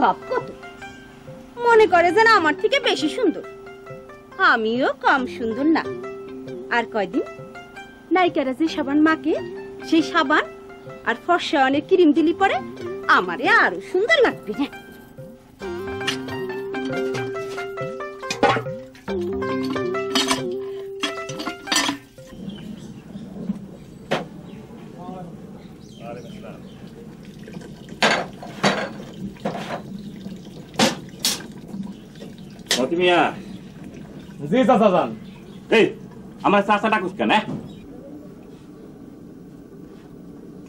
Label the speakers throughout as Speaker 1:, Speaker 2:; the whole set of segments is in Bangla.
Speaker 1: ভাব কত, মনে করে যেন আমার থেকে বেশি সুন্দর। আমিও কম সুন্দর না। আর কয়দিন নায়িকারা যে সাবান মাকে, সেই সাবান আর ফর্সা অনেক ক্রিম দিলি পরে আমারে আরো সুন্দর লাগবে। হ্যাঁ,
Speaker 2: মিয়া। জি চাচা যান। এই আমার চাচা ডাকুস কেন?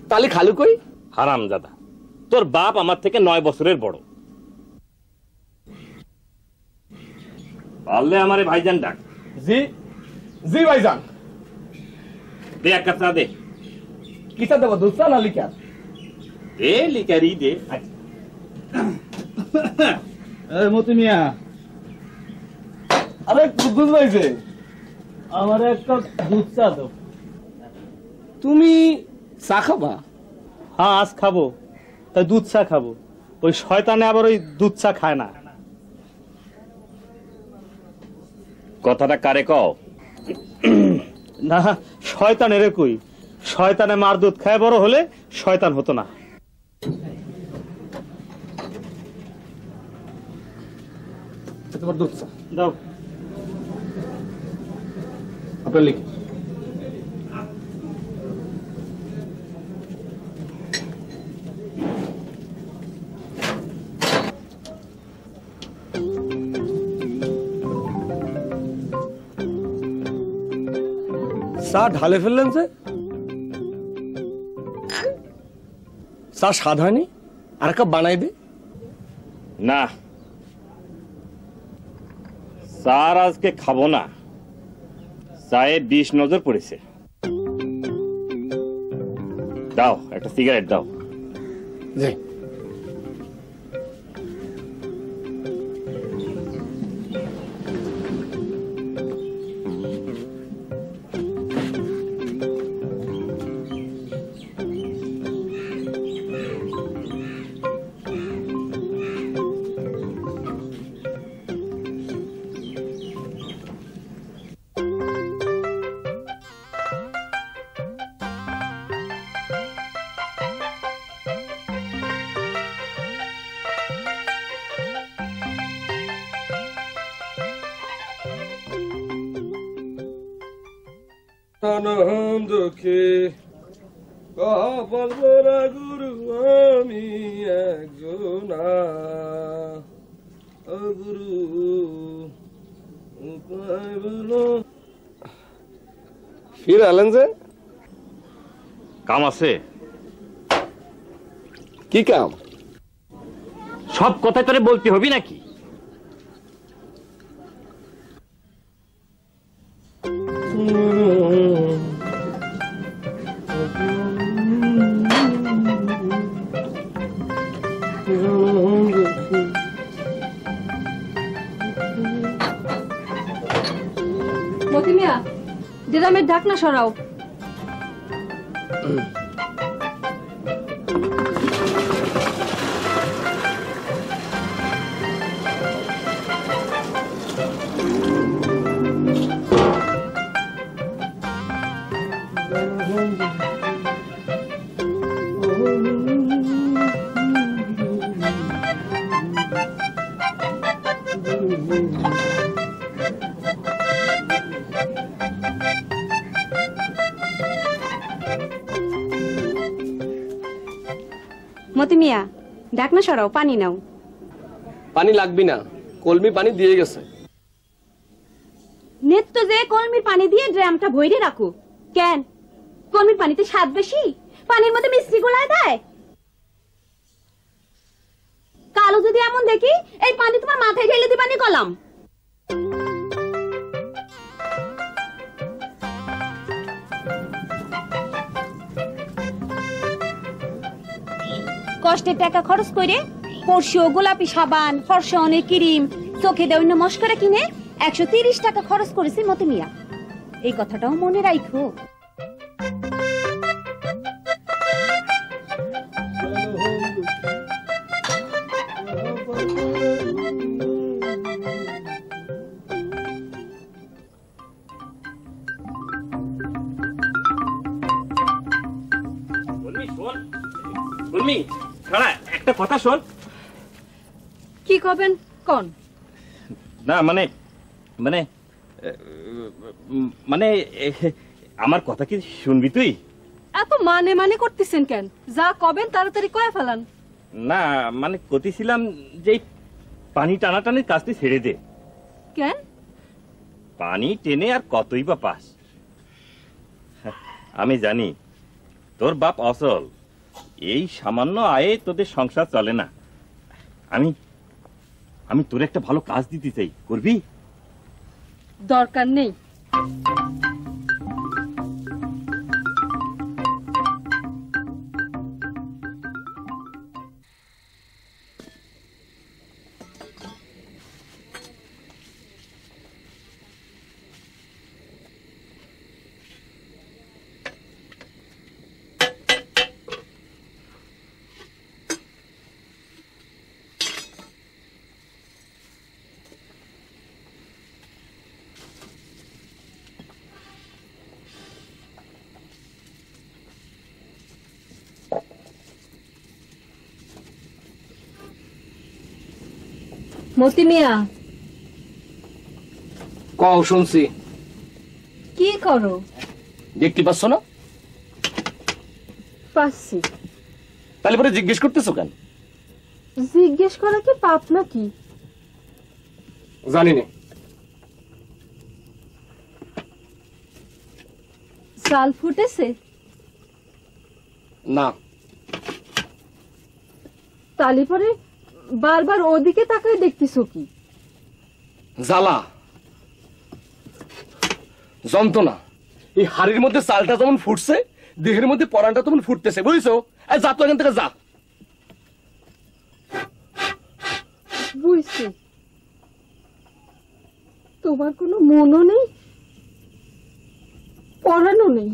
Speaker 3: তালি খালু কই?
Speaker 2: হারাম দাদা, তোর বাপ আমার থেকে 9 বছরের বড়। পারলে আমারে ভাইজান ডাক।
Speaker 3: জি জি ভাইজান।
Speaker 2: দে এক কাপ চা দে।
Speaker 3: কি চা দেবো, দুধ চা না লিকার?
Speaker 2: দে লিকারই দে।
Speaker 3: মতি মিয়া, আরে দুধ পাইছে, আমার একটা দুধ চা দাও। তুমি চা খাবা?
Speaker 4: হ্যাঁ আজ খাবো, তাই দুধ চা খাবো। ওই শয়তানে আবার ওই দুধ চা খায় না।
Speaker 2: কথাটা কারে কও?
Speaker 4: না শয়তানের কই, শয়তানে মার দুধ খায় বড় হলে শয়তান হতো না।
Speaker 3: তোমার দুধ চা
Speaker 4: দাও।
Speaker 3: আপনার লিখ। চা ঢালে ফেললেন যে, চা স্বাদ হয়নি, আর কাপ বানাই দে।
Speaker 2: না স্যার, আজকে খাবো না। চায়ে 20 নজর পড়েছে। দাও একটা সিগারেট দাও।
Speaker 3: জি। আনন্দকে কপাল ভরা গুরু আমি একজনা, গুরু উপায় বলো। ফির আলেন যে?
Speaker 2: কাম আছে?
Speaker 3: কি কাম?
Speaker 2: সব কথাই তোরে বলতে হবি নাকি?
Speaker 1: মতি মিয়া, ড্রামের ঢাকনা সরাও। মতি মিয়া, ঢাকনা সরাও, পানি নাও।
Speaker 3: পানি লাগবে না, কলমি পানি দিয়ে গেছে।
Speaker 1: নেত্য যে কলমির পানি দিয়ে ড্রামটা ভরে রাখো। কেন, কলমির পানিতে স্বাদ বেশি? পানির মধ্যে মিষ্টি গোলায় দেয়? কালো যদি এমন দেখি, এই পানি তোমার মাথায় ঢেলে দিবানি কলাম। কষ্টের টাকা খরচ করে পরশু গোলাপি সাবান, ফর্সা অনেক ক্রিম, চোখে দেওয়া মস্করা কিনে 130 টাকা খরচ করেছি মতি মিয়া। এই কথাটাও মনে রাখো।
Speaker 2: মমি খাড়া একটা কথা শোন।
Speaker 1: কি করবেন কোন?
Speaker 2: না মানে মানে মানে আমার কথা কি শুনবি তুই?
Speaker 1: এত মানে মানে করতেছেন কেন? যা কবেন তাড়াতাড়ি কয়ে ফেলান।
Speaker 2: না মানে কইছিলাম যে পানি টানাটানির কাজটি ছেড়ে দে।
Speaker 1: কেন?
Speaker 2: পানি টেনে আর কতই বা পাস। আমি জানি তোর বাপ অসল, এই সামান্য আয়ে তোদের সংসার চলে না। আমি আমি তোর একটা ভালো কাজ দিতে চাই, করবি?
Speaker 1: দরকার নেই। মতি মিয়া,
Speaker 3: কও শুনছি।
Speaker 1: কি করো?
Speaker 3: দেখতে পাচ্ছ না?
Speaker 1: পাচ্ছি।
Speaker 3: তাহলে পরে জিজ্ঞেস করতেছো কেন?
Speaker 1: জিজ্ঞেস করা কি পাপ নাকি?
Speaker 3: জানি না।
Speaker 1: চাল ফুটেছে?
Speaker 3: না।
Speaker 1: তালি পরে বারবার ওদিকে তাকায় দেখতেছো কি?
Speaker 3: জ্বালা, যন্ত্রণা। এই হাড়ির মধ্যে চালটা যেমন ফুটছে, দেহের মধ্যে পরানটা তেমন ফুটতেছে, বুঝছো? যা তো এখান থেকে যা।
Speaker 1: বুঝছি। তোমার কোনো মনও নেই, পড়ানো নেই।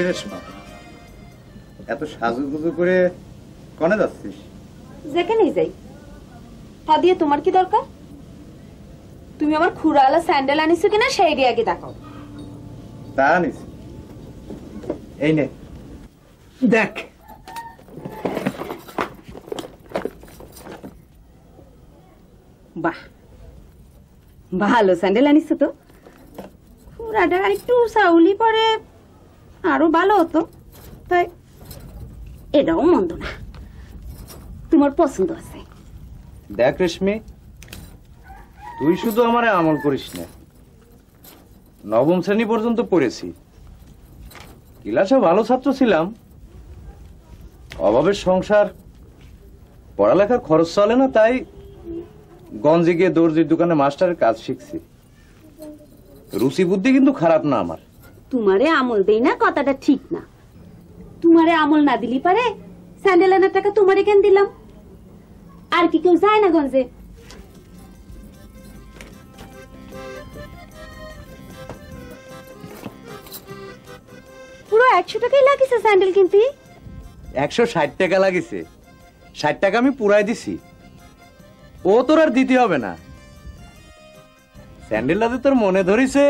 Speaker 5: রেশমা, এত সাজুগুজু করে কনে যাচ্ছিস?
Speaker 1: যেখানেই যাই। তা দিয়ে তোমার কি দরকার? তুমি আমার খুড়ালা স্যান্ডেল আনিছো কিনা সেই দিয়ে আগে দেখাও।
Speaker 5: তা আনিস? এই নে দেখ।
Speaker 1: বাহ, ভালো স্যান্ডেল আনিছো তো। খুড়াটা একটু সাউলি পরে আরো ভালো হতো, তাই এটাও মন্দ না। তোমার পছন্দ আছে।
Speaker 5: দেখ রেশমি, তুই শুধু আমারে আমল করিস না। নবম শ্রেণী পর্যন্ত পড়েছি, ক্লাসে ভালো ছাত্র ছিলাম। অভাবের সংসার, পড়ালেখার খরচ চলে না, তাই গঞ্জে গিয়ে দর্জির দোকানে মাস্টারের কাজ শিখছি। রুচি বুদ্ধি কিন্তু খারাপ না আমার।
Speaker 1: তোমারে আমল দেই না কথাটা ঠিক না। তোমারে আমল না দিলি পারে স্যান্ডেল আনার টাকা তোমারে কেন দিলাম? আর কি কেউ যায় না গঞ্জে? পুরো 100 টাকাই লাগিছে স্যান্ডেল কিনতে।
Speaker 5: 160 টাকা লাগিছে, 60 টাকা আমি পুরাই দিছি। ও তোর আর দিতে হবে না। স্যান্ডেলটাতে তোর মনে ধরিছে,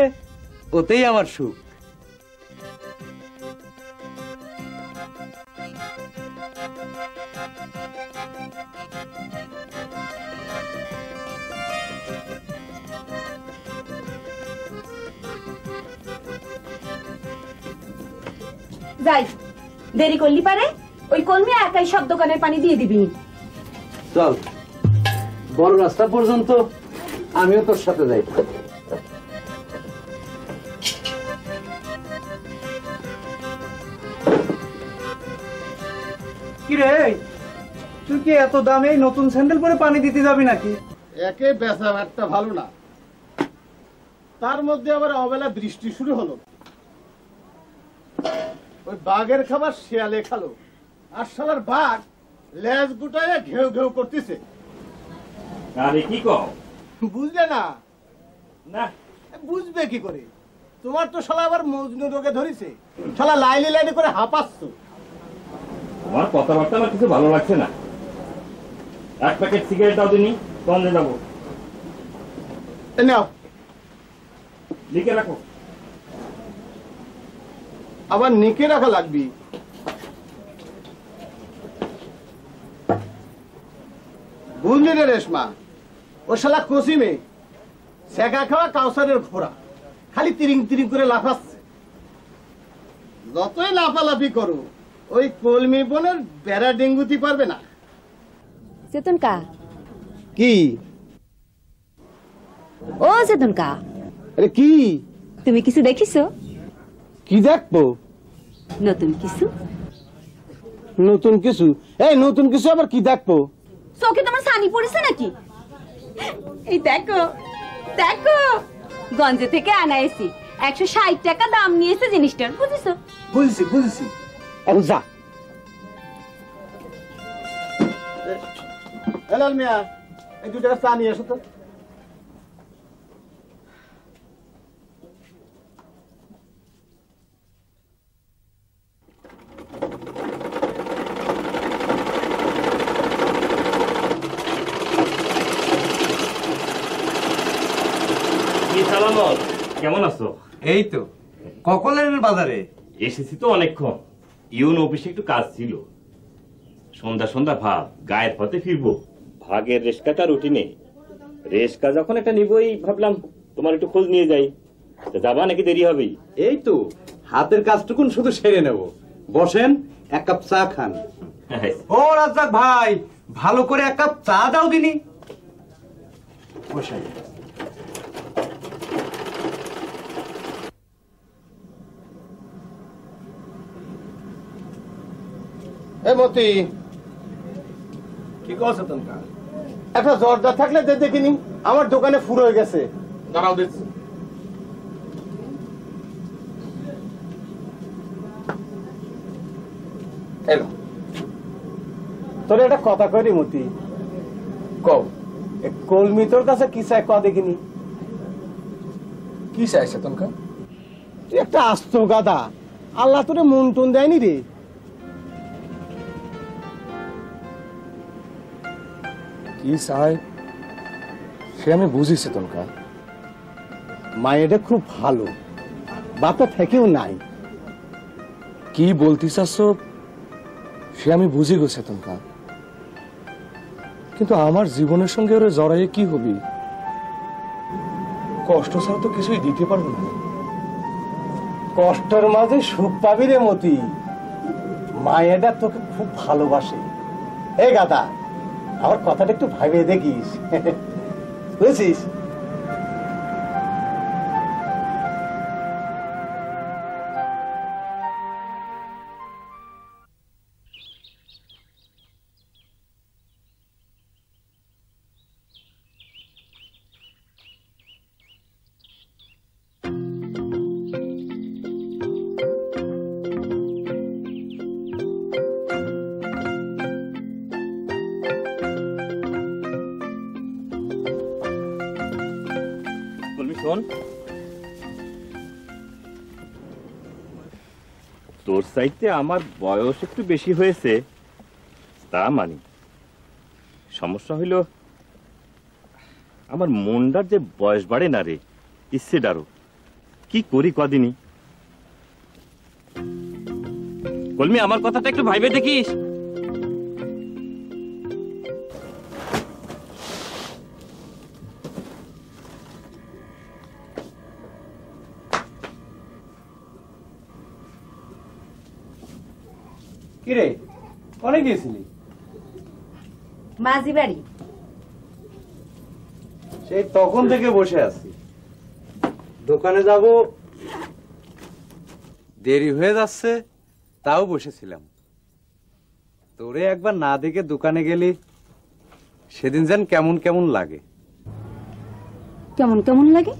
Speaker 5: ওতেই আমার সুখ।
Speaker 1: যাই, দেরি করলি পারে ওই কলমি একাই সব দোকানের পানি দিয়ে দিবি।
Speaker 5: চল বড় রাস্তা পর্যন্ত আমিও তোর সাথে যাই।
Speaker 3: কি রে, তুই কি এত দামে এই নতুন স্যান্ডেল পরে পানি দিতে যাবি নাকি?
Speaker 6: একে বেচা একটা ভালো না, তার মধ্যে আবার অবেলা বৃষ্টি শুরু হলো। ওই বাঘের খাবার শিয়ালে খালো, আর শালার বাঘ লেজ গুটায় ঘেউ ঘেউ করতেছে।
Speaker 2: আরে কি কও?
Speaker 6: বুঝলে না?
Speaker 2: না
Speaker 6: বুঝবে কি করে? তোমার তো শালা আবার মজনু রোগে ধরেছে, শালা লাইলি লাইলি করে হাঁপাচ্ছ।
Speaker 2: তোমার কথাবার্তা আমার কিছু ভালো লাগছে না। এক প্যাকেট সিগারেট দাও দিনি, কমে যাবো।
Speaker 6: নাও,
Speaker 2: লিখে রাখো।
Speaker 6: আবার নিকে রাখা লাগবি। বুঝলি রে রেশমা, ও শালা কসিমে সেকা খাওয়া কাউসারের ঘোড়া, খালি তিরিং তিরিং করে লাফাচ্ছে। যতই লাফালাফি করো, ওই কলমি বনের বেড়া ডেঙ্গুতি পারবে না।
Speaker 1: চেতন কা,
Speaker 6: কি?
Speaker 1: ও চেতন কা,
Speaker 6: আরে কি?
Speaker 1: তুমি কিছু দেখিছো?
Speaker 6: কি দেখবো?
Speaker 1: নতুন কিছু?
Speaker 6: নতুন কিছু? এই নতুন কিছু আবার কি দেখবো?
Speaker 1: চোখে তোমার ছানি পড়েছে নাকি? এই দেখো দেখো, গঞ্জে থেকে আনাইছি, 160 টাকা দাম নিয়েছে জিনিসটার, বুঝেছো?
Speaker 6: বুঝছি বুঝছি, এখন যা। হেলাল মিয়া, এই 2 টাকা চা নিয়ে এসো তো।
Speaker 2: কি সালামত, কেমন আছো?
Speaker 5: এই তো কখন এলেন বাজারে?
Speaker 2: এসেছি তো অনেকক্ষণ, ইউন অফিসে একটু কাজ ছিল। সন্ধ্যা সন্ধ্যা ভাব, গায়ের পথে ফিরবো। ভাগের রেশকাটা রুটিনে, রেশকা যখন একটা নিবই, ভাবলাম তোমার একটু খোঁজ নিয়ে যাই। তা যাবা নাকি দেরি হবেই?
Speaker 5: এই তো হাতের কাজটুকুন শুধু সেরে নেব। বসেন, এক কাপ চা খান। ও রাজ্জাক ভাই, ভালো করে এক কাপ চা দাও দিনি। বসেন।
Speaker 6: এ মতি,
Speaker 3: কি করছ তোমরা?
Speaker 6: একটা জর্দা থাকলে দে দেখিনি, আমার দোকানে ফুরো হয়ে গেছে। দাঁড়াও দেখছি। এলো, তোর একটা কথা করি মতি।
Speaker 3: কও,
Speaker 6: কলমি তোর কাছে কি চাই ক দেখিনি?
Speaker 3: কি চাইছে তোমরা?
Speaker 6: তুই একটা আস্ত গাদা, আল্লাহ তোরে মন টন দেয়নি রে।
Speaker 3: কি চাই সে আমি বুঝিছি তোমরা।
Speaker 6: মায়েটা খুব ভালো, বাপটা থেকেও নাই।
Speaker 3: কি বলতে চাচ্ছ সে আমি বুঝি গেছে তোমরা, কিন্তু আমার জীবনের সঙ্গে ওরে জড়াইয়ে কি হবি? কষ্ট ছাড়া তো কিছুই দিতে পারবো না।
Speaker 6: কষ্টের মাঝে সুখ পাবি রে মতি, মায়েরা তোকে খুব ভালোবাসে। এই গাদা, আমার কথাটা একটু ভাবিয়ে দেখিস, বুঝছিস?
Speaker 2: শোন, তোর চাইতে আমার বয়স একটু বেশি হয়েছে, তা মানি। সমস্যা হইল আমার মনটার যে বয়স বাড়ে না রে, ইচ্ছেটারও। কি করি কদিনই। কলমি, আমার কথাটা একটু ভাইবে দেখিস।
Speaker 5: কিরে কনে গিয়েছিলি?
Speaker 1: মাঝি বাড়ি।
Speaker 5: সেই তখন থেকে বসে আছি, দোকানে যাব দেরি হয়ে যাচ্ছে, তাও বসেছিলাম। তোরে একবার না দেখে দোকানে গেলি, সেদিন যেন কেমন কেমন লাগে।
Speaker 1: কেমন কেমন লাগে?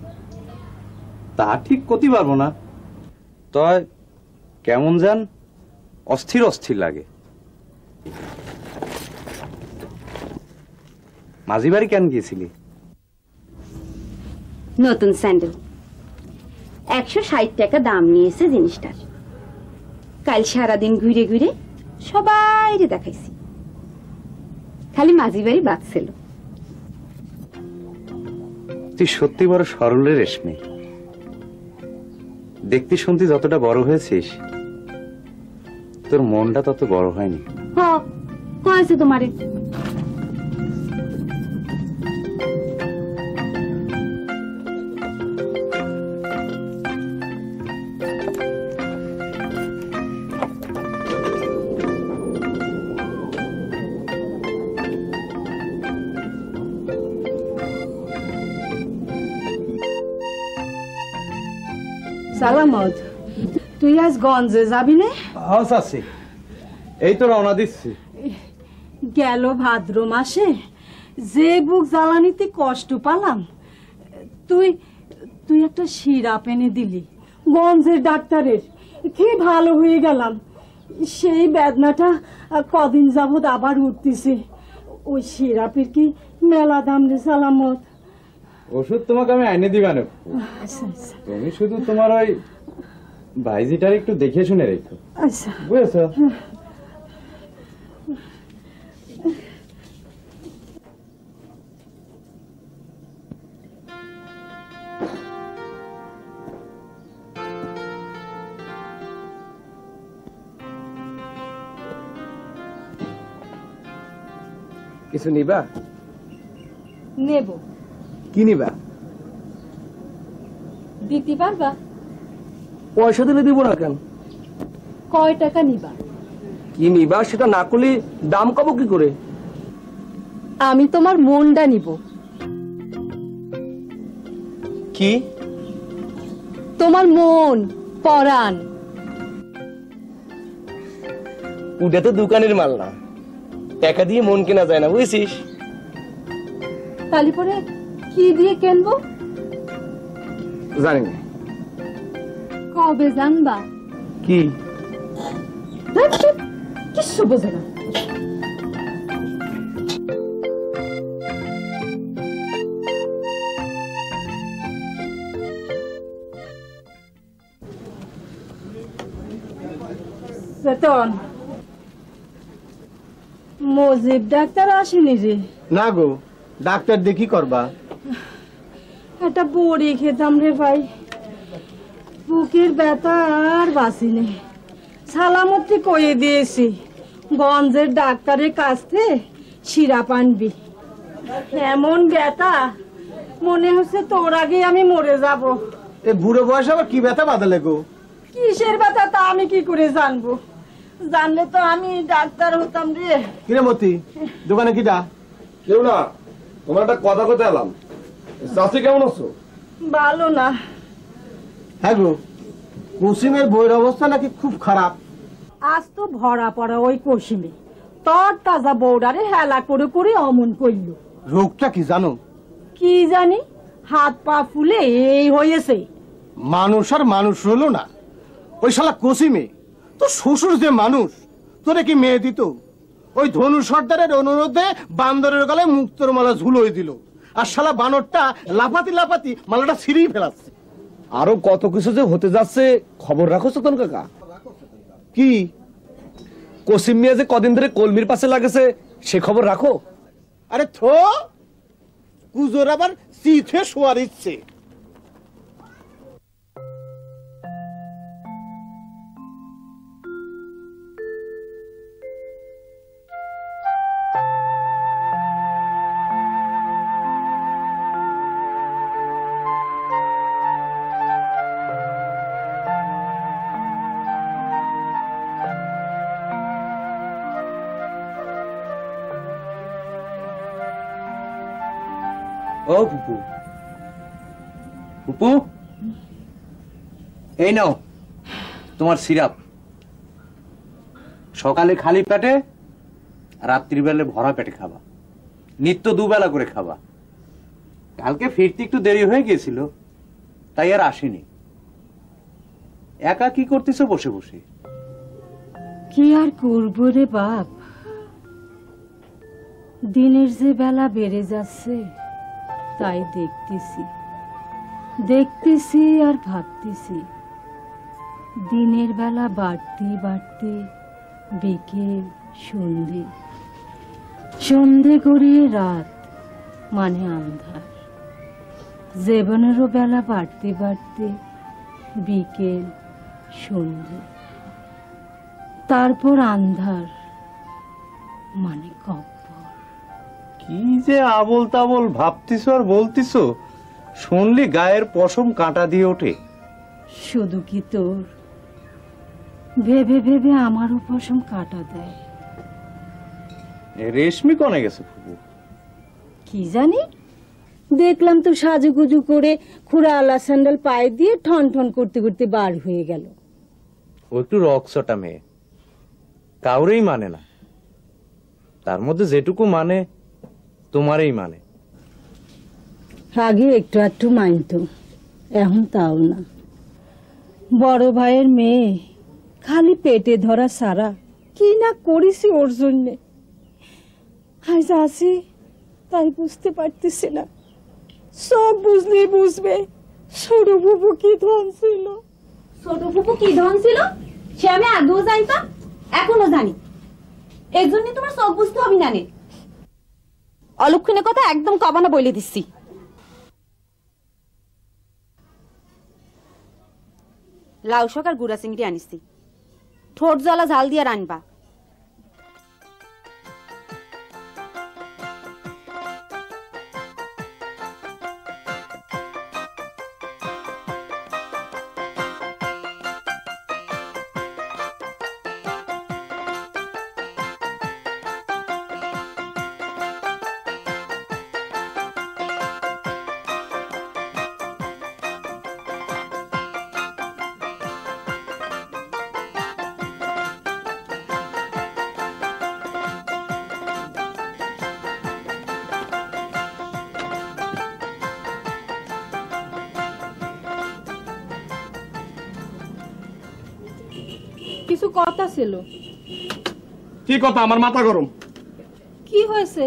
Speaker 5: তা ঠিক করতে পারবো না, তয় কেমন যেন অস্থির অস্থির লাগে। মাঝি বাড়ি কেন গিয়েছিলি?
Speaker 1: নতুন স্যান্ডেল 160 টাকা দাম নিয়েছে জিনিসটার। কাল সারাদিন ঘুরে ঘুরে সবাই দেখাইছি, খালি মাঝি বাড়ি বাঁচছিল।
Speaker 5: তুই সত্যি বড় সরলের রেশমি। দেখতে শুনতে যতটা বড় হয়েছিস, তোর মনটা তত বড় হয়নি।
Speaker 1: হয়েছে তোমারে।
Speaker 7: সালামত, তুই আজ গঞ্জে যাবি না?
Speaker 5: আছি, এই তো রওনা দিচ্ছি।
Speaker 7: গেল ভাদ্র মাসে যে বুক জ্বালানিতে কষ্ট পালাম, তুই তুই একটা সিরাপ এনে দিলি গঞ্জের ডাক্তারের, কি ভালো হয়ে গেলাম। সেই বেদনাটা কদিন যাবত আবার উঠতেছে। ওই সিরাপের কি মেলা দাম রে সালামত?
Speaker 5: ওষুধ তোমাকে আমি এনে দিবা না,
Speaker 7: আচ্ছা আচ্ছা
Speaker 5: তুমি শুধু তোমার ওই ভাইজিটার একটু দেখে শুনে রেখো,
Speaker 7: আচ্ছা।
Speaker 5: বুঝেছো?
Speaker 3: কিছু নিবা?
Speaker 7: নেব।
Speaker 3: কি নিবা?
Speaker 7: দিতে পারবা?
Speaker 3: পয়সা দিলে দিব না কেন?
Speaker 7: কয় টাকা নিবা?
Speaker 3: কি নিবা সেটা না করলে দাম কব কি করে?
Speaker 7: আমি তোমার মনটা নিব।
Speaker 3: কি?
Speaker 7: তোমার মন পরাণ।
Speaker 3: ওটা তো দোকানের মাল না, টাকা দিয়ে মন কেনা যায় না, বুঝছিস?
Speaker 7: তালি পরে কি দিয়ে কিনবো?
Speaker 3: জানি না।
Speaker 7: কবে জানবা?
Speaker 3: কি?
Speaker 7: কিচ্ছু বোঝে না। চেতন, মজিব ডাক্তার আসেনি রে?
Speaker 6: না গো, ডাক্তার দেখি করবা।
Speaker 7: একটা বড়ি খেতাম রে ভাই, বুকের ব্যথা আর বাঁচিনি। সালামতি কয়ে দিয়েছি গঞ্জের ডাক্তারের কাছ থেকে সিরাপ আনবি। এমন ব্যথা মনে হচ্ছে তোর আগে আমি মরে যাব।
Speaker 6: এ বুড়ো বয়সে আবার কি ব্যথা বাঁধালে গো?
Speaker 7: কিসের ব্যথা তা আমি কি করে জানবো? জানলে তো আমি ডাক্তার হতাম রে।
Speaker 6: কিরে মতি, দোকানে কিটা?
Speaker 8: কেউ না, তোমার একটা কথা কথা এলাম। চাষি কেমন আছো?
Speaker 7: ভালো না।
Speaker 6: হ্যাঁ গো, কুসিমের বইয়ের অবস্থা নাকি খুব খারাপ।
Speaker 7: আজ তো ভরা পড়া ওই কষিমে তোর তাজা বৌডারে হেলা করে করে অমন করল।
Speaker 6: রোগটা কি জানো?
Speaker 7: কি জানি, হাত পা ফুলে এই হয়েছে।
Speaker 6: মানুষ আর মানুষ হলো না, ওই শালা কুসিমে তো শ্বশুর যে মানুষ, তোরে কি মেয়ে দিত? ওই ধনু সর্দারের অনুরোধে বান্দরের গলায় মুক্তর মালা ঝুলোই দিল, আর শালা বানরটা লাফাতি লাফাতি মালাটা ছিঁড়েই ফেলাচ্ছে।
Speaker 3: আরো কত কিছু যে হতে যাচ্ছে, খবর রাখো চেতন কাকা।
Speaker 6: কি?
Speaker 3: কসিম মিয়া যে কদিন ধরে কলমির পাশে লাগেছে, সে খবর রাখো।
Speaker 6: আরে থো, কুজোর আবার চিথে শোয়ার ইচ্ছে।
Speaker 5: ও ফুপু, ফুপু, এই নাও তোমার সিরাপ। সকালে খালি পেটে, রাত্রির বেলা ভরা পেটে খাবা। নিত্য দুবেলা করে খাবা। কালকে ফিরতে একটু দেরি হয়ে গিয়েছিল, তাই আর আসেনি। একা কি করতেছো বসে বসে?
Speaker 7: কি আর করবো রে বাপ, দিনের যে বেলা বেড়ে যাচ্ছে তাই দেখতেছি আর ভাবতেছি। দিনের বেলা বাড়তে বাড়তে বিকেল, সন্ধে গড়িয়ে রাত, মানে আন্ধার। জীবনেরও বেলা বাড়তে বাড়তে বিকেল, সন্ধে, তারপর আন্ধার, মানে কব্বর।
Speaker 5: কি যে আবল তাবল ভাবতিস আর বলতিস, শুনলি গায়ের পশম কাঁটা দিয়ে ওঠে।
Speaker 7: শুধু কি তোর? ভেবে ভেবে আমারও পশম কাটা দেয়।
Speaker 5: রেশমি কনে গেছে ফুপু?
Speaker 7: কি জানি, দেখলাম তো সাজুগুজু করে খুড়া আলা স্যান্ডেল পায়ে দিয়ে ঠন ঠন করতে করতে বার হয়ে গেল।
Speaker 5: ও একটু রক্সটা মেয়ে, কাউরেই মানে না। তার মধ্যে যেটুকু মানে তোমারই মানে।
Speaker 7: আগে একটু একটু মানত, এখন তাও না। বড় ভাইয়ের মেয়ে, খালি পেটে ধরা সারা কি না করেছি ওর জন্যে। আজ আসি তাই বুঝতে পারতেছি না। সব বুঝলেই বুঝবে ছোট ফুপু কি ধন ছিল।
Speaker 1: ছোট ফুপু কি ধন ছিল সে আমি আগেও জানতাম, এখনো জানি। এর জন্য তোমার সব বুঝতে হবে না। অলক্ষণের কথা একদম কবানা বলে দিচ্ছি। লাউ শাক আর গুড়া চিংড়ি আনিছি, ঠোঁট জ্বালা ঝাল দিয়ে রানবা।
Speaker 7: কিছু কথা ছিল।
Speaker 8: কি কথা? আমার মাথা গরম।
Speaker 7: কি হয়েছে?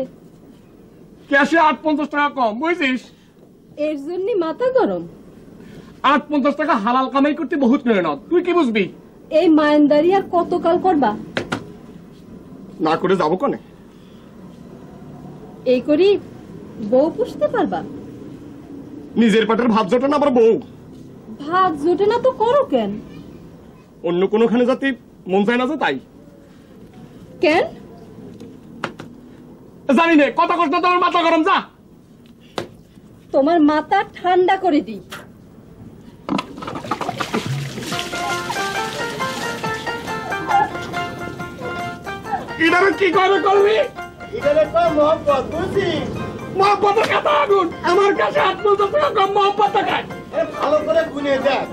Speaker 8: ক্যাশে 850 টাকা কম, বুঝছিস?
Speaker 7: এর জন্য মাথা গরম?
Speaker 8: 850 টাকা হালাল কামাই করতে বহুত মেহনত, তুই কি বুঝবি?
Speaker 7: এই মাইন্দারি আর কতকাল করবা?
Speaker 8: না করে যাবো কনে?
Speaker 7: এই করি বউ পুষতে পারবা?
Speaker 8: নিজের পেটের ভাত জোটে না আবার বউ?
Speaker 7: ভাত জোটে না তো করো কেন?
Speaker 8: অন্য কোনোখানে যাতে মন চায় না যে তাই।
Speaker 7: কেন
Speaker 8: জানি না, কথা কষ্ট তোমার মাথা গরম। যা,
Speaker 7: তোমার মাথা ঠান্ডা করে দিই।
Speaker 8: এটারে কি করে করবি?
Speaker 6: এখানে তো মোহাম্মত বুঝছিস?
Speaker 8: মহব্বতের কথা আগুন। আমার কাছে 850 টাকা কম মহব্বত দেখায়।
Speaker 6: ভালো করে গুনে দেখ,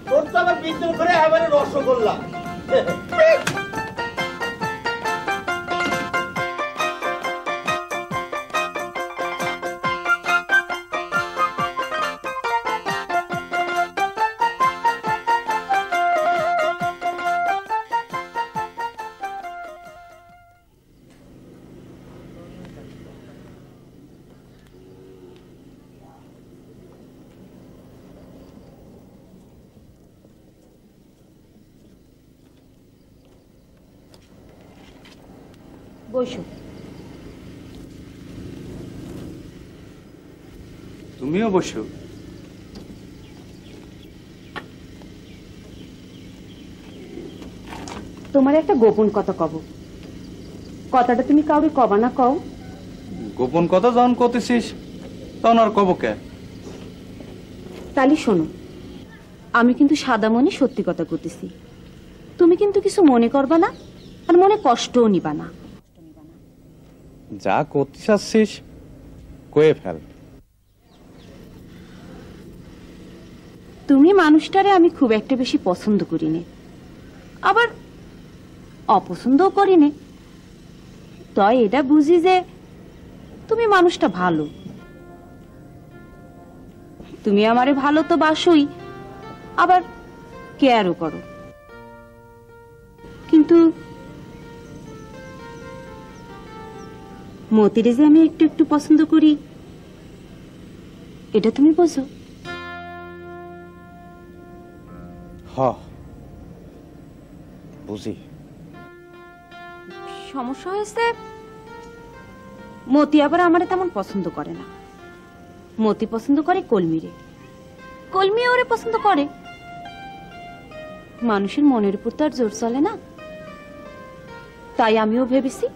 Speaker 6: তোর তো আবার বিদ্যুৎ করে এবারে রসগোল্লা।
Speaker 1: বসো।
Speaker 5: তুমিও বসো।
Speaker 1: তোমার একটা গোপন কথা কব, কথাটা তুমি কাউরে কবা না কও।
Speaker 5: গোপন কথা যখন করতেছিস তখন আর কব কে?
Speaker 1: তালি শোনো, আমি কিন্তু সাদা মনে সত্যি কথা করতেছি। তুমি কিন্তু কিছু মনে করবা না, আর মনে কষ্টও নিবা না।
Speaker 5: যা করতে চাচ্ছিস কয়ে ফেল।
Speaker 1: তুমি মানুষটারে আমি খুব একটা বেশি পছন্দ করি নে, আবার অপছন্দও করি নে। তাই এটা বুঝি যে তুমি মানুষটা ভালো। তুমি আমারে ভালো তো বাসোই, আবার কেয়ারও করো। কিন্তু মতিরে যে আমি একটু একটু পছন্দ করি, এটা তুমি বোঝো?
Speaker 4: বুঝি।
Speaker 1: সমস্যা হয়েছে, মতি আবার আমারে তেমন পছন্দ করে না। মতি পছন্দ করে কলমিরে, কলমি ওরে পছন্দ করে। মানুষের মনের উপর তো আর জোর চলে না। তাই আমিও ভেবেছি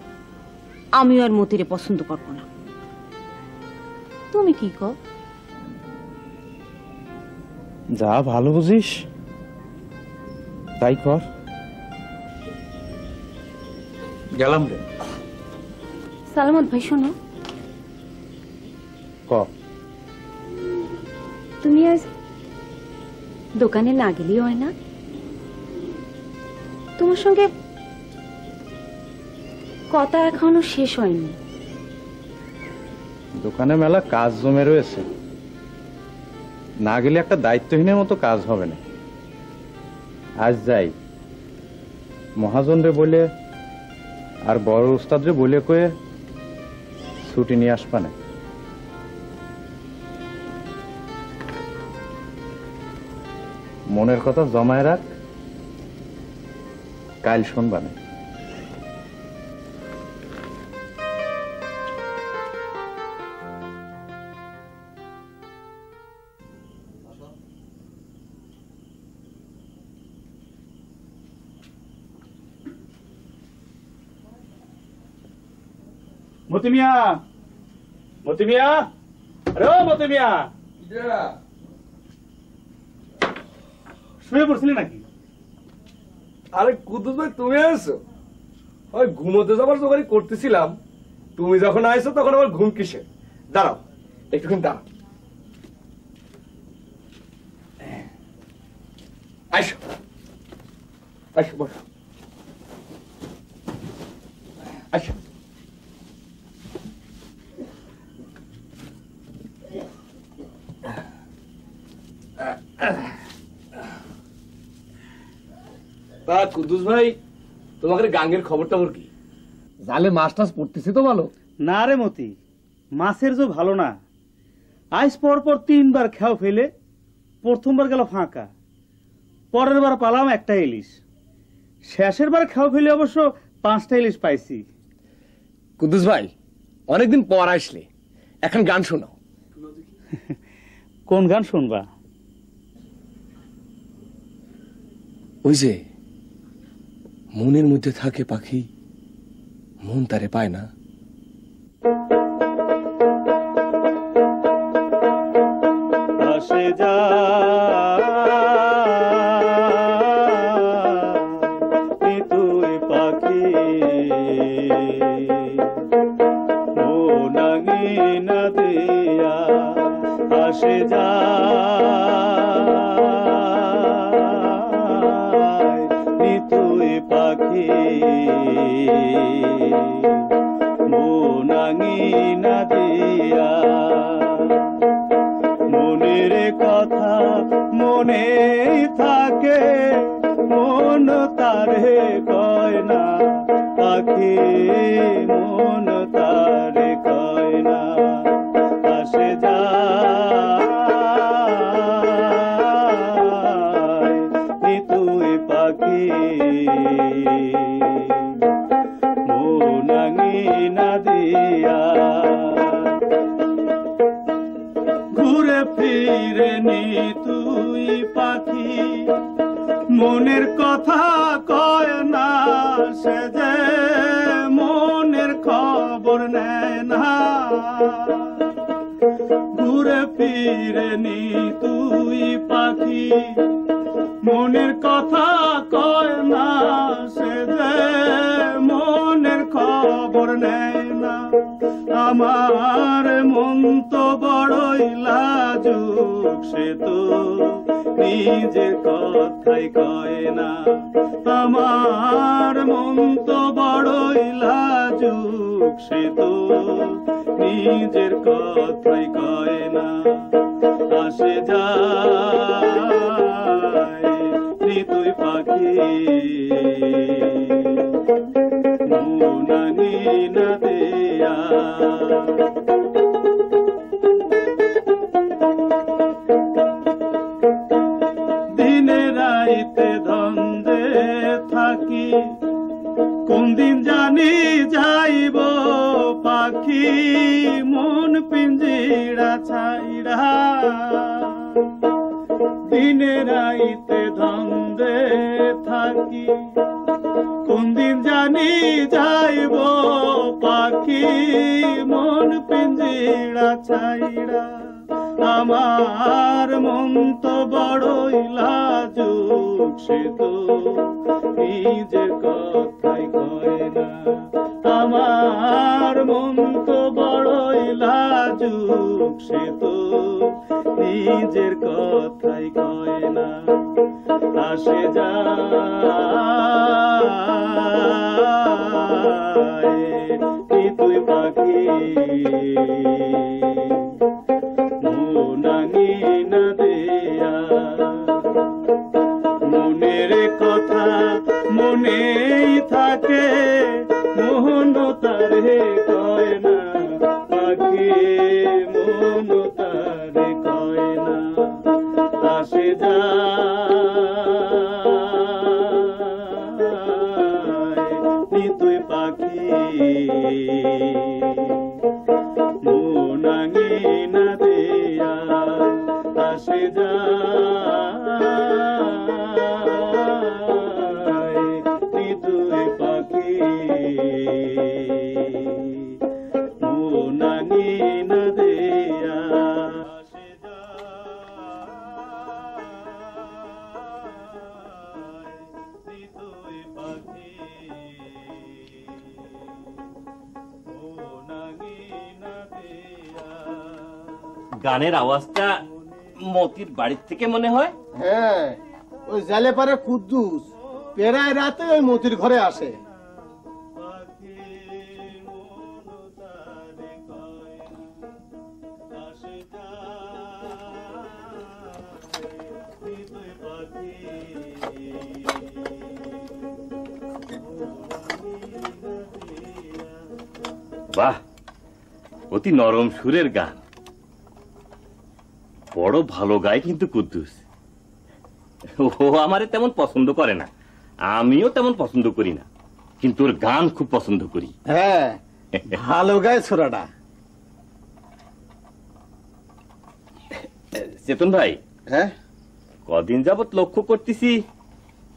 Speaker 1: আমিও আর মতিরে পছন্দ করব না। তুমি কি কও?
Speaker 4: যা ভালো বুঝিস তাই কর।
Speaker 5: গেলাম রে।
Speaker 1: সালামত ভাই, শোনো, তুমি আজ দোকানে না গেলেই হয় না? তোমার সঙ্গে কথা এখনো শেষ হয়নি।
Speaker 5: দোকানে মেলা কাজ জমে রয়েছে, না গেলে একটা দায়িত্বহীনের মতো কাজ হবে না। আজ যাই, মহাজন রে বলে আর বড় উস্তাদ রে বলে কয়ে ছুটি নিয়ে আসবা না। মনের কথা জমায় রাখ, কাল শুনবা না।
Speaker 4: মতি মিয়া, মতি মিয়া, আরে ও মতি মিয়া, শুয়ে পড়ছিলি নাকি?
Speaker 8: আরে কুদ্দুস ভাই, তুমি আসছো? ওই ঘুমোতে যাবার জোগাড়ি করতেছিলাম, তুমি যখন আইছো তখন আমার ঘুম কিসে। দাঁড়াও একটুখানি, দাঁড়াও। আসো আসো, বসো, আসো। তা কুদ্দুস ভাই, তোমাকে গাঙ্গের খবর টবর কি? জালে মাছ টাছ পড়তেছে তো ভালো?
Speaker 4: না রে মতি, মাছের যে ভালো না। আজ পর পর 3 বার খেয়াও ফেলে, প্রথমবার গেল ফাঁকা, পরের বার পালাম একটা ইলিশ, শেষের বার খেয়াও ফেলে অবশ্য 5টা ইলিশ পাইছি।
Speaker 8: কুদ্দুস ভাই, অনেকদিন পর আসলে, এখন গান শোনাও।
Speaker 4: কোন গান শুনবা?
Speaker 8: ওই যে মনের মধ্যে থাকে পাখি, মন তারে পায় না।
Speaker 4: আসে যা তুই পাখি, মনাঙি না দিয়া আসে যা তুই পাখি, মনাঙি না দিয়া। মনের কথা মনে থাকে, মন তারে কয় না পাখি, মন তারে কয় না। আসে যা তুই পাখি, মনাঙি না দিয়া। ঘুরে ফিরে নি তুই পাখি, মনের কথা কয় না, সে যে মনের খবর নেয় না। ঘুরে ফিরে নি তুই পাখি, মনের কথা কয় না, সে যে মনের খবর নেয় না। আমার মন তো বড়ই লাজু যুগ সে তো নিজের কথাই কয় না আমার মন তো বড়ই লাজুক সে তো নিজের কথাই কয় না আসে যায় তুই পাখি মনানি না দেয়া দিনে রাইতে ধন্দে থাকি কোন দিন জানি যাইব পাখি মন পিঞ্জিরা ছাইরা দিনে রাইতে ধন্দে থাকি কোন দিন জানি যাইব পাখি মন পিঞ্জিরা ছাইরা আমার মন তো বড়ই লাজুক সে তো নিজের কথাই কয় না আমার মন তো বড়ই লাজুক সে তো নিজের কথাই কয় না আসে যায় তুই পাখি মনানি না দেয়া মনের কথা মনেই থাকে মোহন তারে কয় না পাখি মন তারে কয় না আসে যায় তুই পাখি মনানি না দেয়া আসে যায় তুই পাখি মনানি না দেয়া আসে যায় তুই পাখি
Speaker 2: গানের আওয়াজটা মতির বাড়ির থেকে মনে হয়।
Speaker 6: হ্যাঁ, ওই জালে পারে কুদ্দুস প্রায় রাতে ওই মতির ঘরে আসে।
Speaker 2: বাহ, অতি নরম সুরের গান, বড় ভালো গায় কিন্তু কুদ্দুস। ও আমারে তেমন পছন্দ করে না, আমিও তেমন পছন্দ করি না, কিন্তু ওর গান খুব পছন্দ করি।
Speaker 6: হ্যাঁ, ভালো গায় ছোড়াটা।
Speaker 2: চেতন ভাই,
Speaker 6: হ্যাঁ,
Speaker 2: কদিন যাবত লক্ষ্য করতেছি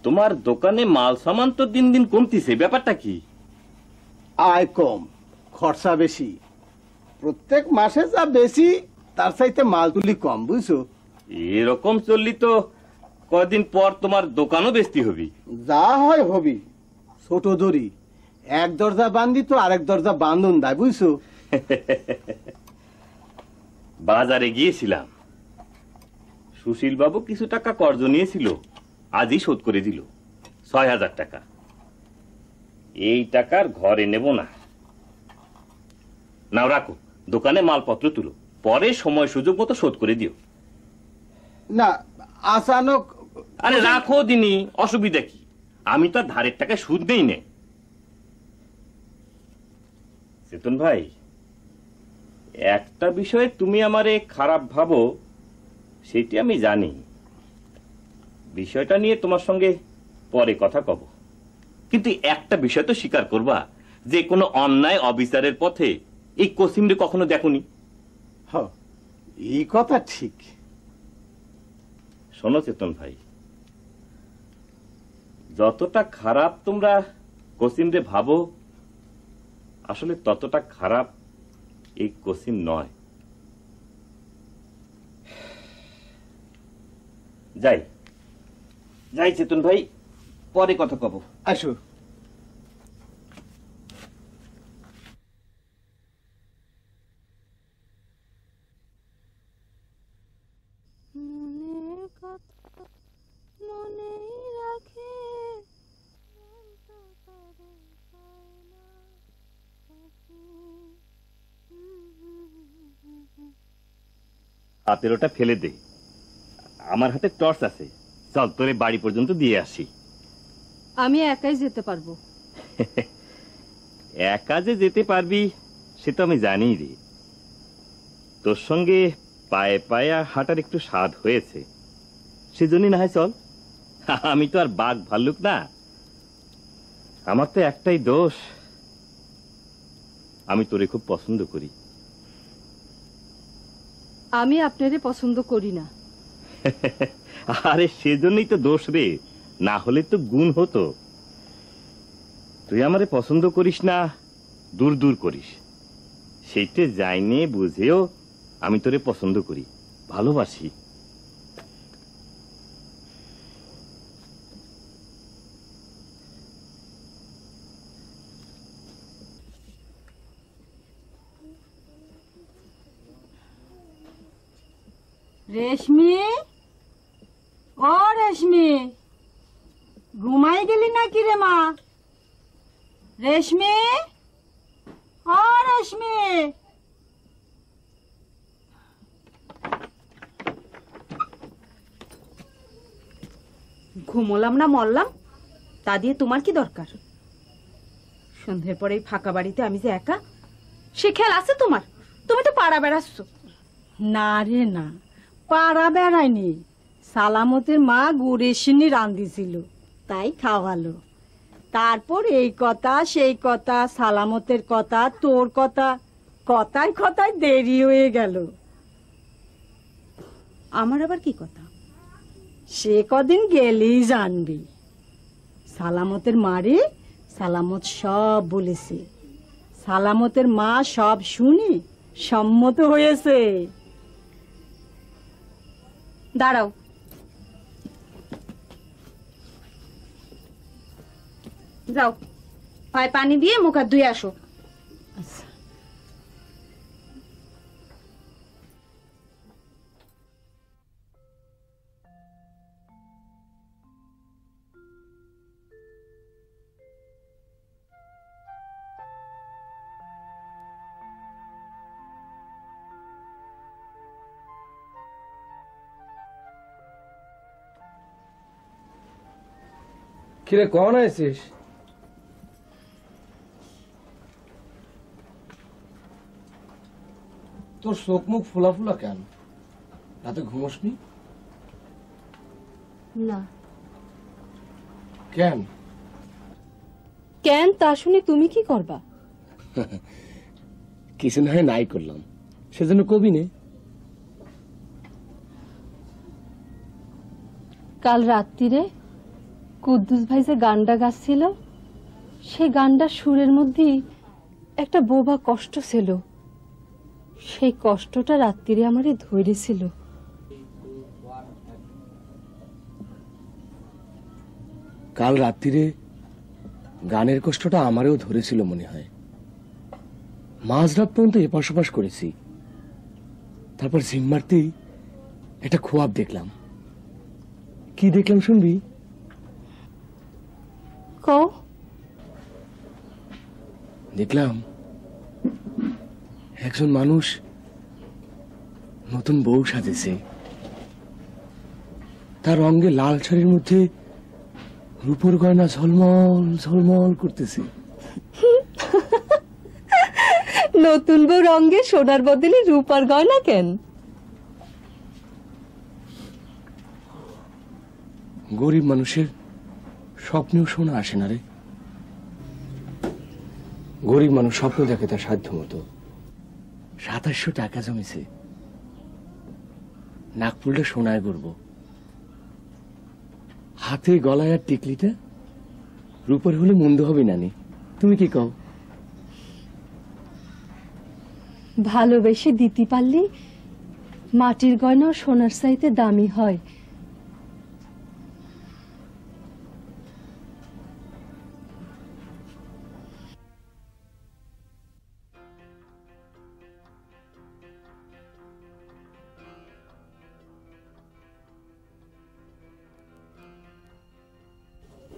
Speaker 2: তোমার দোকানে মাল সামান তো দিন দিন কমতিছে, ব্যাপারটা কি?
Speaker 6: আয় কম, খরচা বেশি। প্রত্যেক মাসে যা বেশি তার চাইতে মাল তুলি কম, বুঝছো?
Speaker 2: এরকম চললি তো কদিন পর তোমার দোকানও বেচতে হবি।
Speaker 6: যা হয় হবি, ছোট দড়ি এক দরজা বান্ধি তো আরেক দরজা বান্ধন দেয়, বুঝছো?
Speaker 2: বাজারে গিয়েছিলাম, সুশীল বাবু কিছু টাকা কর্জ নিয়েছিল, আজই শোধ করে দিল ৬,০০০ টাকা। এই টাকার ঘরে নেব না, নাও রাখো, দোকানে মালপত্র তুলো, পরে সময় সুযোগ মতো শোধ করে দিও।
Speaker 6: না, আচানক।
Speaker 2: আরে রাখো দিনি, অসুবিধা কি? আমি তো ধারের টাকায় সুদ দেই নে। চেতন ভাই, একটা বিষয়ে তুমি আমারে খারাপ ভাবো, সেটি আমি জানি। বিষয়টা নিয়ে তোমার সঙ্গে পরে কথা কব, কিন্তু একটা বিষয় তো স্বীকার করবা যে কোনো অন্যায় অবিচারের পথে এই কসিমরে কখনো দেখোনি।
Speaker 6: এই কথা ঠিক।
Speaker 2: শোনো চেতন ভাই, যতটা খারাপ তোমরা কসিমরে ভাবো, আসলে ততটা খারাপ এই কসিম নয়। যাই যাই চেতন ভাই, পরে কথা কব।
Speaker 6: আসো।
Speaker 2: হাতের ওটা ফেলে দে, আমার হাতে টর্চ আছে, চল তোরে বাড়ি পর্যন্ত দিয়ে আসি।
Speaker 7: আমি একাই যেতে পারবো।
Speaker 2: একা যে যেতে পারবি সে তো আমি জানি রে, তোর সঙ্গে পায়ে পায়ে হাঁটার একটু স্বাদ হয়েছে, সেজন্যই না হয় চল। আমি তো আর বাঘ ভাল্লুক না, আমার তো একটাই দোষ, আমি তোরে খুব পছন্দ করি।
Speaker 7: আমি আপনারে পছন্দ করি না।
Speaker 2: আরে সেজন্যই তো দোষ রে, না হলে তো গুণ হতো। তুই আমারে পছন্দ করিস না, দূর দূর করিস, সেইটা যাইনে বুঝেও আমি তোরে পছন্দ করি, ভালোবাসি।
Speaker 7: রেশমি, ও রেশমি, ঘুমাই গেলি নাকি রে মা? রেশমি, ও রেশমি।
Speaker 1: ঘুমোলাম না মরলাম, তা দিয়ে তোমার কি দরকার? সন্ধ্যের পরে এই ফাঁকা বাড়িতে আমি যে একা, সে খেয়াল আছে তোমার? তুমি তো পাড়া বেড়াচ্ছ।
Speaker 7: না রে না, পাড়া বেড়ায়নি, সালামতের মা গুড়েশিনি রান্ধিছিল, তাই খাওয়ালো। তারপর এই কথা সেই কথা, সালামতের কথা, তোর কথা, কথায় কথায় দেরি হয়ে গেল।
Speaker 1: আমার আবার কি কথা?
Speaker 7: সে কদিন গেলেই জানবি। সালামতের মারে সালামত সব বলেছে, সালামতের মা সব শুনে সম্মত হয়েছে।
Speaker 1: দাঁড়াও, যাও পায়ে পানি দিয়ে মুখ হাত ধুয়ে আসো।
Speaker 8: কিরে কখন আছিস? তোর চোখ মুখ ফুলা ফুলা কেন? রাতে ঘুমোসনি
Speaker 7: না।
Speaker 8: কেন?
Speaker 7: কেন তা শুনে তুমি কি করবা?
Speaker 8: কিছু না হয় নাই করলাম, সেজন্য কবি নে।
Speaker 7: কাল রাত্রিরে কুদ্দুস ভাই যে গানটা গাচ্ছিল, সেই গানটার সুরের মধ্যে একটা বোবা কষ্ট ছিল, সেই কষ্টটা রাত্রিরে আমারে ধরেছিল।
Speaker 8: কাল রাত্রিরে গানের কষ্টটা আমারও ধরেছিল মনে হয়। মাঝরাত পর্যন্ত এপাশ ওপাশ করেছি, তারপর জিম মারতেই একটা খোয়াব দেখলাম। কি দেখলাম শুনবি?
Speaker 7: কও।
Speaker 8: দেখলাম একজন মানুষ নতুন বউ সাজেছে, তার অঙ্গে লাল শাড়ির মধ্যে রূপোর গয়না ঝলমল ঝলমল করতেছে।
Speaker 7: নতুন বউ রঙে সোনার বদলে রূপার গয়না কেন?
Speaker 8: গরিব মানুষের স্বপ্নেও সোনা আসে না রে। গরিব মানুষ স্বপ্ন দেখে তার সাধ্য মতো। 2700 টাকা জমেছে, নাগপুরটা সোনায় করব, হাতে গলায় আর টিকলিটা রূপার হলে মন্দ হবে না নি? তুমি কি কও?
Speaker 7: ভালোবেসে দিতে পারলে মাটির গয়না সোনার চাইতে দামি হয়।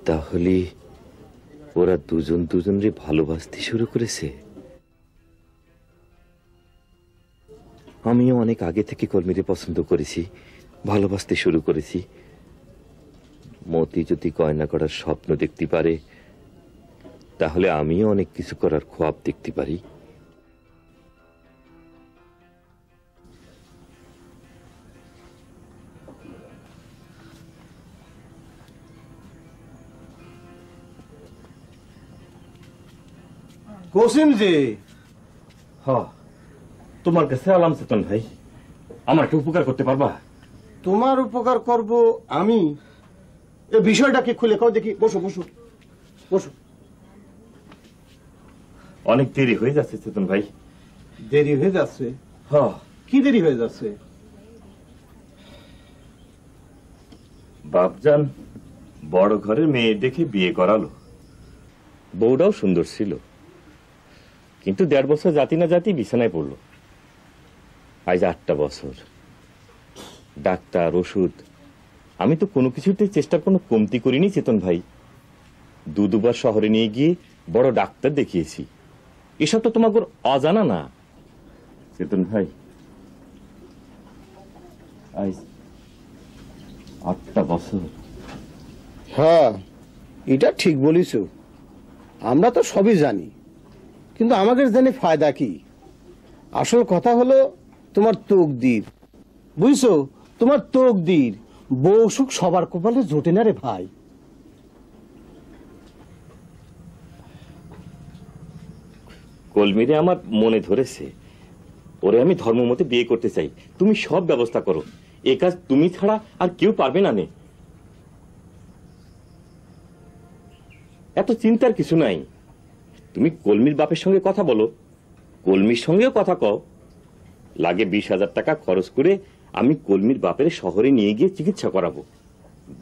Speaker 2: তাহলে ওরা দুজন দুজনরে ভালোবাসতে শুরু করেছে। আমিও অনেক আগে থেকে কলমিরে পছন্দ করেছি, ভালোবাসতে শুরু করেছি। মতি যদি গয়না করার স্বপ্ন দেখতে পারে, তাহলে আমিও অনেক কিছু করার খোয়াব দেখতে পারি।
Speaker 6: কসিম যে
Speaker 2: তোমার কাছে আলাম চেতন ভাই, আমার একটা উপকার করতে পারবা?
Speaker 6: তোমার উপকার করব আমি? এই বিষয়টা কি খুলে কও দেখি। বসো বসো বসো।
Speaker 2: অনেক দেরি হয়ে যাচ্ছে চেতন ভাই।
Speaker 6: দেরি হয়ে যাচ্ছে? কি দেরি হয়ে যাচ্ছে?
Speaker 2: বাপজান বড় ঘরের মেয়ে দেখে বিয়ে করালো। বউটাও সুন্দর ছিল, কিন্তু 1.5 বছর জাতি না জাতি বিছানায় পড়লো। আজ 8টা বছর। ডাক্তার, ওষুধ, আমি তো কোনো কিছুতে চেষ্টার কোনো কমতি করিনি চেতন ভাই। দুবার শহরে নিয়ে গিয়ে বড় ডাক্তার দেখিয়েছি। এসব তো তোমাকে অজানা না চেতন ভাই। আজ 8টা বছর।
Speaker 6: হ্যাঁ, এটা ঠিক বলিস। আমরা তো সবই জানি, কিন্তু আমাদের জানি ফায়দা কি? আসল কথা হলো তোমার তকদির, বুঝছো? তোমার তকদির। বউ সুখ সবার কপালে জোটে না রে ভাই।
Speaker 2: কলমিরে আমার মনে ধরেছে, ওরে আমি ধর্মমতে বিয়ে করতে চাই। তুমি সব ব্যবস্থা করো, এ কাজ তুমি ছাড়া আর কেউ পারবে না। এত চিন্তার কিছু নাই। তুমি কলমির বাপের সঙ্গে কথা বলো, কলমির সঙ্গেও কথা কও। লাগে 20,000 টাকা খরচ করে আমি কলমির বাপের শহরে নিয়ে গিয়ে চিকিৎসা করাবো।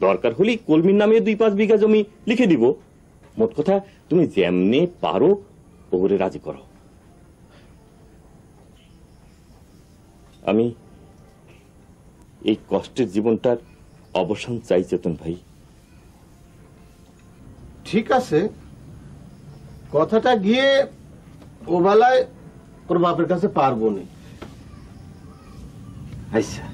Speaker 2: দরকার হলে কলমির নামে 2-5 বিঘা জমি লিখে দিব। মোট কথা তুমি যেমনে পারো ওরে রাজি করো। আমি এই কষ্টের জীবনটার অবসান চাই চেতন ভাই।
Speaker 6: ঠিক আছে, কথাটা গিয়ে ও বেলায় ওর বাপের কাছে পারবো না।
Speaker 2: আচ্ছা,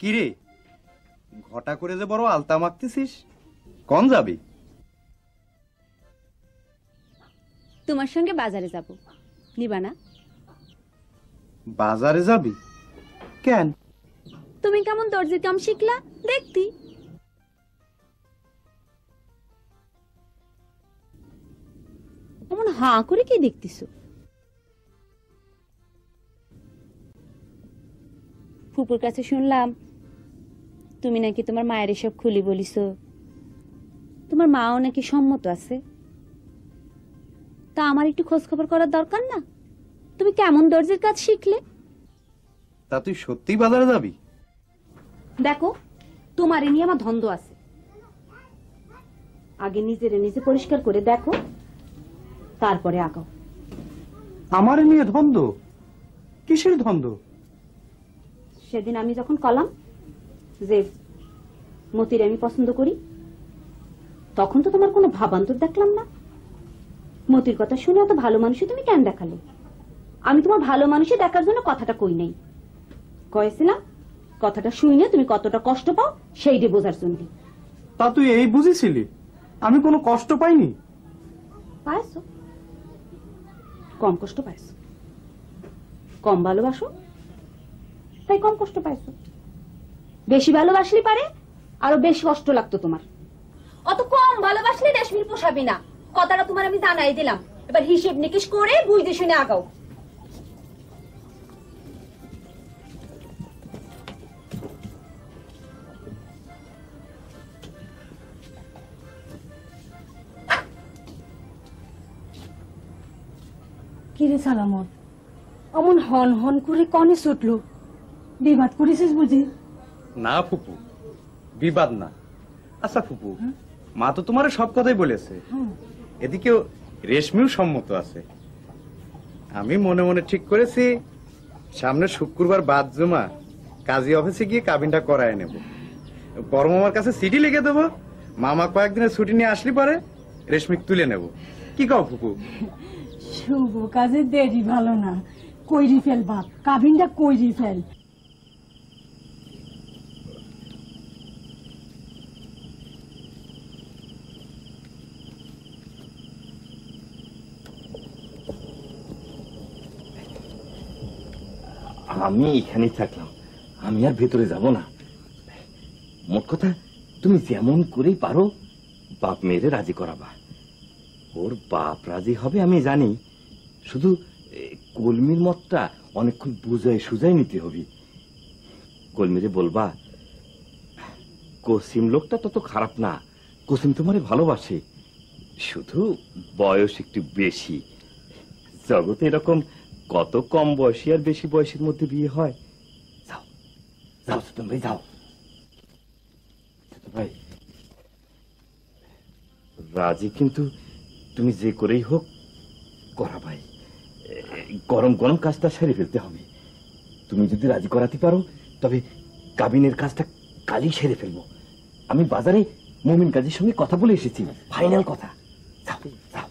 Speaker 5: কিরে, ঘটা করে যে বড় আলতা মাখতেছিস, কোন যাবি?
Speaker 1: তোমার সঙ্গে বাজারে যাব, নিবা না?
Speaker 5: বাজারে যাবি কেন?
Speaker 1: তুমি কেমন দর্জির কাম শিখলা দেখতি। এমন হাঁ করে কি দেখতেছো? ফুপুর কাছে শুনলাম তুমি নাকি তোমার মায়ের এসব খুলি বলিস। তোমার মাও নাকি সম্মত আছে। তা আমার একটু খোঁজ খবর করার দরকার না? তুমি কেমন দর্জির কাজ শিখলে?
Speaker 5: তা তুই সত্যি বাজারে যাবি?
Speaker 1: দেখো, তোমার এ নিয়ে আমার ধন্দ আছে। আগে নিজের নিজে পরিষ্কার করে দেখো, তারপরে আগাও।
Speaker 5: আমার নিয়ে ধন্দ? কিসের ধন্দ?
Speaker 1: সেদিন আমি যখন কলাম যে মতির আমি পছন্দ করি, তখন তো তোমার কোনো ভাবান্তর দেখলাম না। মতির কথা শুনে এত ভালো মানুষই তুমি কেন দেখালে? আমি তোমার ভালো মানুষই দেখার জন্য কথাটা কই নাই, কয়েছিলাম কথাটা শুনে তুমি কতটা কষ্ট পাও সেইটি বোঝার জন্য।
Speaker 5: তা তুই এই বুঝেছিলি আমি কোনো কষ্ট পাইনি?
Speaker 1: পাইছো, কম কষ্ট পাইছো। কম ভালোবাসো তাই কম কষ্ট পাইছো। বেশি ভালোবাসলে পারে আরো বেশি কষ্ট লাগতো তোমার। অত কম ভালোবাসলে রেশমির পোষাবি না, কথাটা তোমার আমি জানাই দিলাম। এবার হিসেব নিকেশ করে বুঝতে শুনে আগাও।
Speaker 7: কিরে সালামত, অমন হন হন করে কনে ছুটলো? বিবাদ করেছিস বুঝি?
Speaker 5: না ফুপু, বিবাদ না। আচ্ছা ফুপু, মা তো তোমার সব কথাই বলেছে, এদিকেও রেশমিও সম্মত আছে। আমি মনে মনে ঠিক করেছি সামনে শুক্রবার বাদ জমা কাজী অফিসে গিয়ে কাবিনটা করায় নেব। বড় মামার কাছে চিঠি লিখে দেবো, মামা কয়েকদিনের ছুটি নিয়ে আসলে পরে রেশমিক তুলে নেব। কি কও ফুপু?
Speaker 7: শুভ কাজে দেরি ভালো না, কইরি ফেল বাপ, কাবিনটা কইরি ফেল।
Speaker 2: আমি এখানেই থাকলাম, আমি আর ভেতরে যাব না। মোট কথা, তুমি যেমন করেই পারো বাপ মেয়েরে রাজি করাবা। ওর বাপ রাজি হবে আমি জানি, শুধু কলমির মতটা অনেকক্ষণ বুঝাই সুজাই নিতে হবে। কলমিরে বলবা কসিম লোকটা তত খারাপ না, কসিম তোমারে ভালোবাসে, শুধু বয়স একটু বেশি। জগতে এরকম কত কম বয়সী আর বেশি বয়সের মধ্যে বিয়ে হয়। যাও যাও ছোটন ভাই, যাও ছোটন ভাই। রাজি কিন্তু তুমি যে করেই হোক করা ভাই, গরম গরম কাজটা সেরে ফেলতে হবে। তুমি যদি রাজি করাতে পারো তবে কাবিনের কাজটা কালই সেরে ফেলবো। আমি বাজারে মুমিন কাজীর সঙ্গে কথা বলে এসেছি, ফাইনাল কথা। যাও যাও।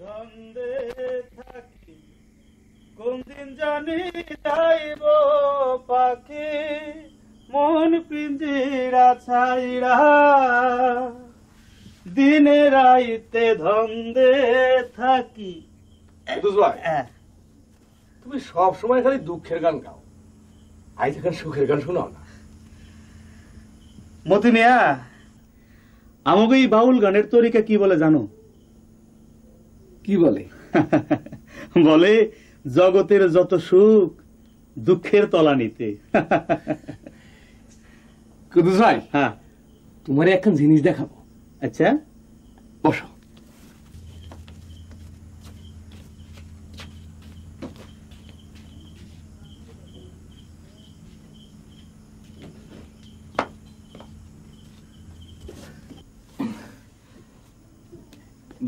Speaker 4: ধন্দে থাকি কোন দিন জানি যাইব পাখি মন পিঞ্জিরা ছাইরা, দিনে রাইতে ধন্দে থাকি।
Speaker 8: তুমি সব সময় খালি দুঃখের গান গাও, আজ এখানে সুখের গান শোনাও না।
Speaker 4: মতি মিয়া, আমাকে এই বাউল গানের তরিকা কি বলে জানো?
Speaker 8: কি বলে?
Speaker 4: বলে জগতের যত সুখ দুঃখের তলানিতে।
Speaker 8: কুদুস ভাই,
Speaker 4: হ্যাঁ,
Speaker 8: তোমার একটা জিনিস দেখাবো।
Speaker 4: আচ্ছা
Speaker 8: বসো।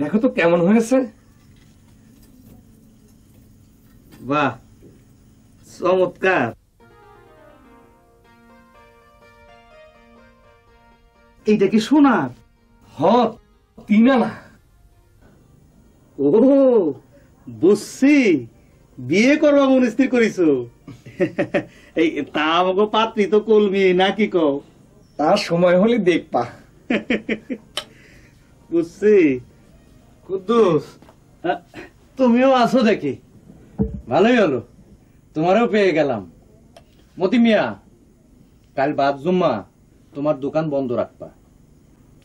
Speaker 8: দেখো তো কেমন হয়েছে।
Speaker 4: বাহ, চমৎকার। এইটা কি সোনার?
Speaker 8: হ্যাঁ, 3 আনা।
Speaker 4: ও বুঝছি, বিয়ে করবা মন স্থির করিস। এই তা আমাকে পাত্রী তো কলমি নাকি কও?
Speaker 8: তার সময় হলে দেখবা।
Speaker 4: বুঝছি।
Speaker 5: কুদ্দুস, তুমিও আছো দেখি, ভালোই হলো, তোমারও পেয়ে গেলাম। মতি মিয়া, কাল বাদ জুম্মা তোমার দোকান বন্ধ রাখবা,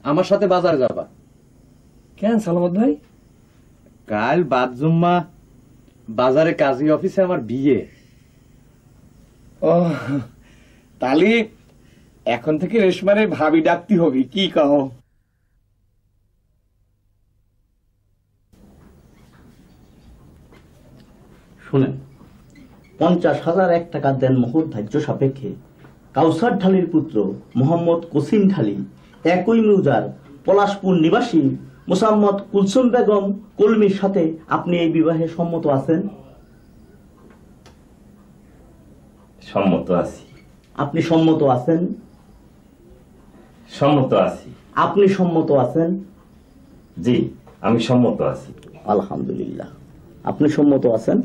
Speaker 5: আমার সাথে বাজার যাবা।
Speaker 8: কেন সালামত ভাই?
Speaker 5: কাল বাদ জুম্মা বাজারে কাজী অফিসে আমার বিয়ে।
Speaker 8: ও, তাহলে এখন থেকে রেশমারে ভাবি ডাকতে হবে, কি কও?
Speaker 9: শুনেন, 50,001 টাকা দেন মোহর ধার্য সাপেক্ষে কাউসার ঢালির পুত্র মোহাম্মদ কসিম ঢালি একই মৌজার পলাশপুর নিবাসী মোসাম্মদ কুলসুম বেগম কলমির সাথে আপনি এই বিবাহে সম্মত আছেন?
Speaker 2: সম্মত আছি।
Speaker 9: আপনি সম্মত আছেন?
Speaker 2: সম্মত আছি।
Speaker 9: আপনি সম্মত আছেন?
Speaker 2: জি, আমি সম্মত আছি।
Speaker 9: আলহামদুলিল্লাহ, আপনি সম্মত আছেন।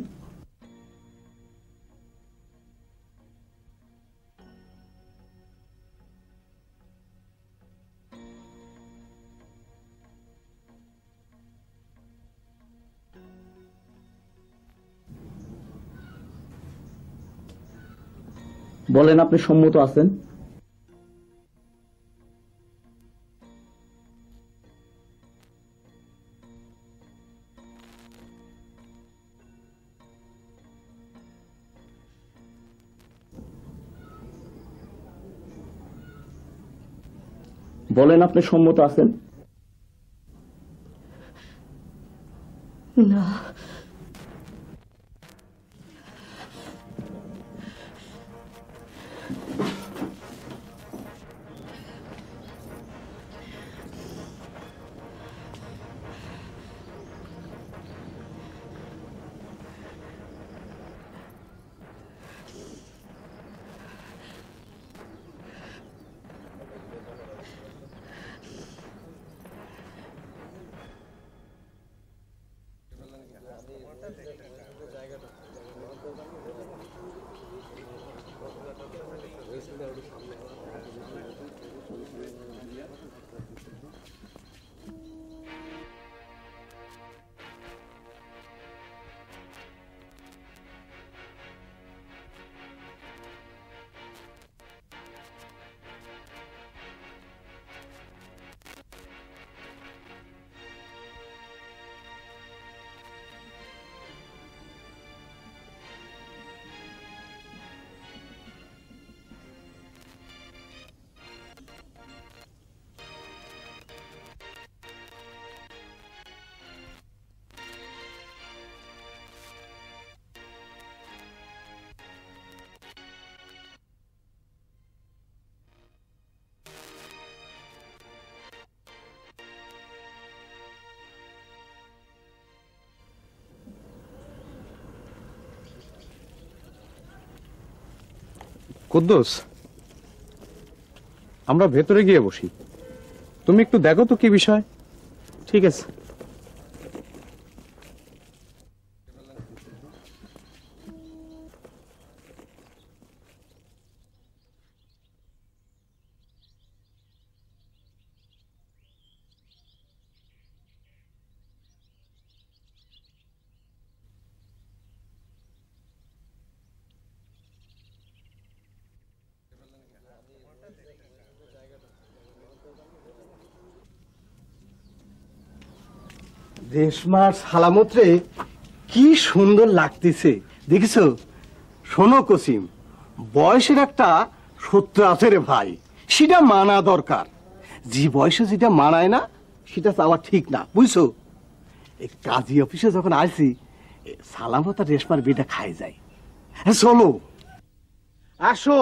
Speaker 9: বলেন, আপনি সম্মত আছেন? বলেন, আপনি সম্মত আছেন?
Speaker 7: না,
Speaker 5: কুদ্দুস, আমরা ভেতরে গিয়ে বসি, তুমি একটু দেখো তো কি বিষয়।
Speaker 4: ঠিক আছে।
Speaker 6: রেশমার সালামত্রে কি সুন্দর লাগতেছে দেখিছো? শোনো কসিম, বয়সের একটা সত্য আছে রে ভাই, সেটা মানা দরকার। যে বয়সে যেটা মানায় না সেটা চাওয়া ঠিক না, বুঝছো? এই কাজী অফিসে যখন আসি, সালামত আর রেশমার বিয়েটা খাই যায়। চলো, আসো।